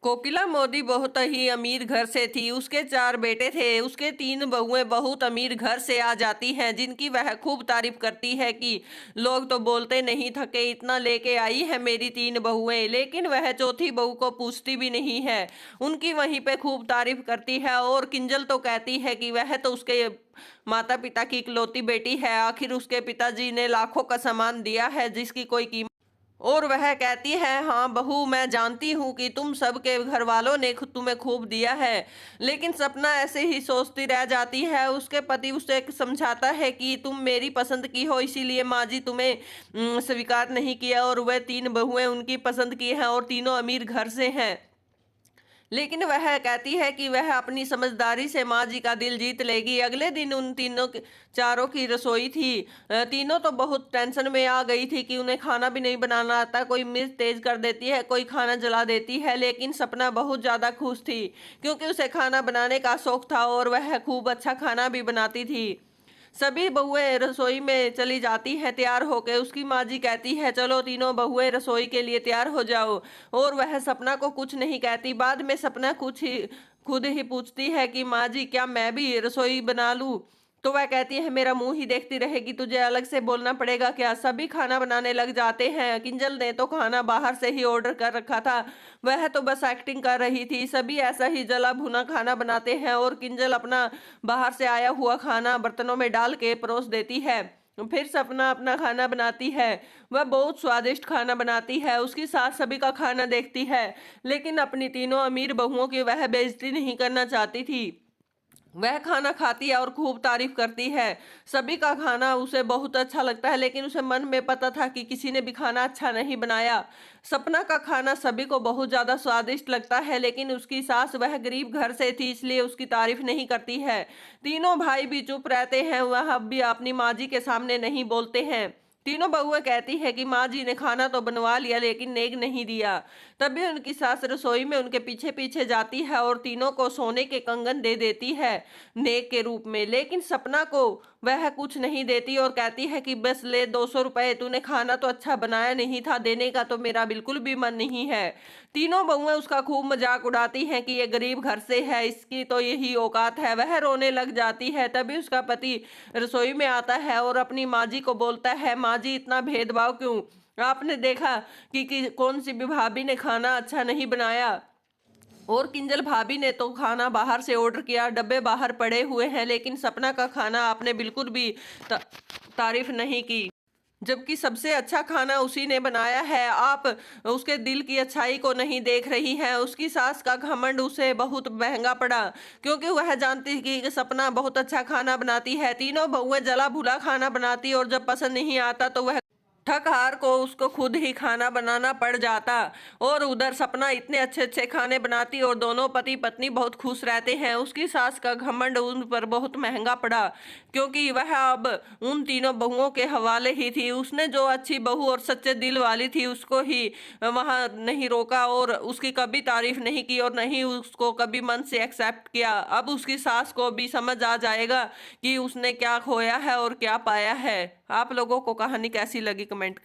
कोकिला मोदी बहुत ही अमीर घर से थी। उसके 4 बेटे थे। उसके 3 बहुएं बहुत अमीर घर से आ जाती हैं, जिनकी वह खूब तारीफ करती है कि लोग तो बोलते नहीं थके, इतना लेके आई है मेरी 3 बहुएं। लेकिन वह चौथी बहू को पूछती भी नहीं है, उनकी वहीं पे खूब तारीफ करती है। और किंजल तो कहती है कि वह तो उसके माता पिता की इकलौती बेटी है, आखिर उसके पिताजी ने लाखों का सामान दिया है जिसकी कोई कीमत। और वह कहती है, हाँ बहू, मैं जानती हूँ कि तुम सबके घर वालों ने तुम्हें खूब दिया है। लेकिन सपना ऐसे ही सोचती रह जाती है। उसके पति उसे समझाता है कि तुम मेरी पसंद की हो, इसीलिए माँ जी तुम्हें स्वीकार नहीं किया। और वह 3 बहुएं उनकी पसंद की हैं और तीनों अमीर घर से हैं। लेकिन वह कहती है कि वह अपनी समझदारी से माँ जी का दिल जीत लेगी। अगले दिन उन चारों की रसोई थी। तीनों तो बहुत टेंशन में आ गई थी कि उन्हें खाना भी नहीं बनाना आता। कोई मिर्च तेज कर देती है, कोई खाना जला देती है। लेकिन सपना बहुत ज़्यादा खुश थी, क्योंकि उसे खाना बनाने का शौक था और वह खूब अच्छा खाना भी बनाती थी। सभी बहुएं रसोई में चली जाती हैं तैयार होके। उसकी माँ जी कहती है, चलो तीनों बहुएं रसोई के लिए तैयार हो जाओ। और वह सपना को कुछ नहीं कहती। बाद में सपना कुछ ही खुद ही पूछती है कि माँ जी, क्या मैं भी रसोई बना लूं? तो वह कहती है, मेरा मुंह ही देखती रहेगी, तुझे अलग से बोलना पड़ेगा क्या? सभी खाना बनाने लग जाते हैं। किंजल ने तो खाना बाहर से ही ऑर्डर कर रखा था, वह तो बस एक्टिंग कर रही थी। सभी ऐसा ही जला भुना खाना बनाते हैं और किंजल अपना बाहर से आया हुआ खाना बर्तनों में डाल के परोस देती है। फिर सपना अपना खाना बनाती है। वह बहुत स्वादिष्ट खाना बनाती है। उसकी सास सभी का खाना देखती है, लेकिन अपनी तीनों अमीर बहुओं की वह बेइज्जती नहीं करना चाहती थी। वह खाना खाती है और खूब तारीफ करती है। सभी का खाना उसे बहुत अच्छा लगता है, लेकिन उसे मन में पता था कि किसी ने भी खाना अच्छा नहीं बनाया। सपना का खाना सभी को बहुत ज्यादा स्वादिष्ट लगता है, लेकिन उसकी सास, वह गरीब घर से थी, इसलिए उसकी तारीफ नहीं करती है। तीनों भाई भी चुप रहते हैं। वह अब भी अपनी माँ जी के सामने नहीं बोलते हैं। तीनों बहुएं कहती है कि माँ जी ने खाना तो बनवा लिया, लेकिन नेक नहीं दिया। तभी उनकी सास रसोई में उनके पीछे पीछे जाती है और तीनों को सोने के कंगन दे देती है नेक के रूप में। लेकिन सपना को वह कुछ नहीं देती और कहती है कि बस ले 200 रुपए, तूने खाना तो अच्छा बनाया नहीं था, देने का तो मेरा बिल्कुल भी मन नहीं है। तीनों बहुएं उसका खूब मजाक उड़ाती हैं कि ये गरीब घर से है, इसकी तो यही औकात है। वह रोने लग जाती है। तभी उसका पति रसोई में आता है और अपनी माँ जी को बोलता है, माँ जी, इतना भेदभाव क्यों? आपने देखा कि कौन सी भी भाभी ने खाना अच्छा नहीं बनाया? और किंजल भाभी ने तो खाना बाहर से ऑर्डर किया, डब्बे बाहर पड़े हुए हैं, लेकिन सपना का खाना आपने बिल्कुल भी ता, तारीफ नहीं की, जबकि सबसे अच्छा खाना उसी ने बनाया है। आप उसके दिल की अच्छाई को नहीं देख रही हैं। उसकी सास का घमंड उसे बहुत महंगा पड़ा, क्योंकि वह जानती थी कि सपना बहुत अच्छा खाना बनाती है। तीनों बहुएं जला भुना खाना बनाती और जब पसंद नहीं आता तो वह थक हार को उसको खुद ही खाना बनाना पड़ जाता। और उधर सपना इतने अच्छे अच्छे खाने बनाती और दोनों पति पत्नी बहुत खुश रहते हैं। उसकी सास का घमंड उन पर बहुत महंगा पड़ा, क्योंकि वह अब उन तीनों बहुओं के हवाले ही थी। उसने जो अच्छी बहू और सच्चे दिल वाली थी उसको ही वहां नहीं रोका और उसकी कभी तारीफ नहीं की और नहीं उसको कभी मन से एक्सेप्ट किया। अब उसकी सास को भी समझ आ जाएगा कि उसने क्या खोया है और क्या पाया है। आप लोगों को कहानी कैसी लगी, कमेंट करें।